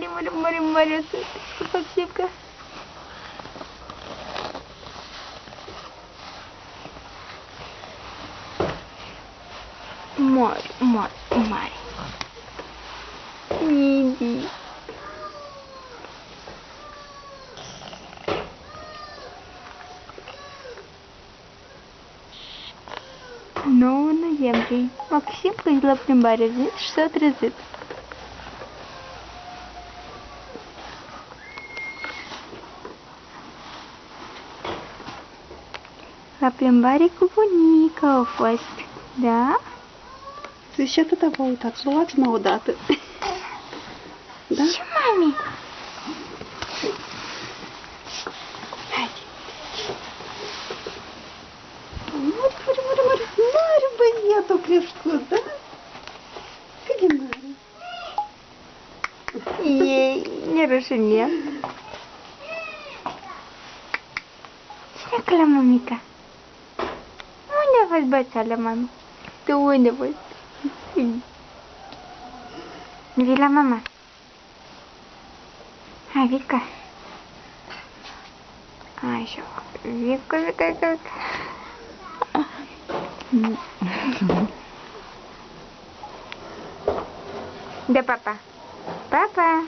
море. Максимка. Море. Иди. Ну, на земле. Максим ходил в примбаре, видишь, что отрезит. La plimbare cu bunica a fost, da? Deci și atâta v-a uitat, luați-mă odată. Da? Ce, mami? Haide. Mare băiatul crescut, da? Cât de mare? Ei, nerușine. Cine că la mămica? Unde a fost bățala, mami? Tu unde a fost? Vii la mama. Hai, Vica. Așa. Vica. De papa. Papa.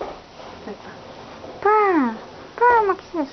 Pa, Maximus.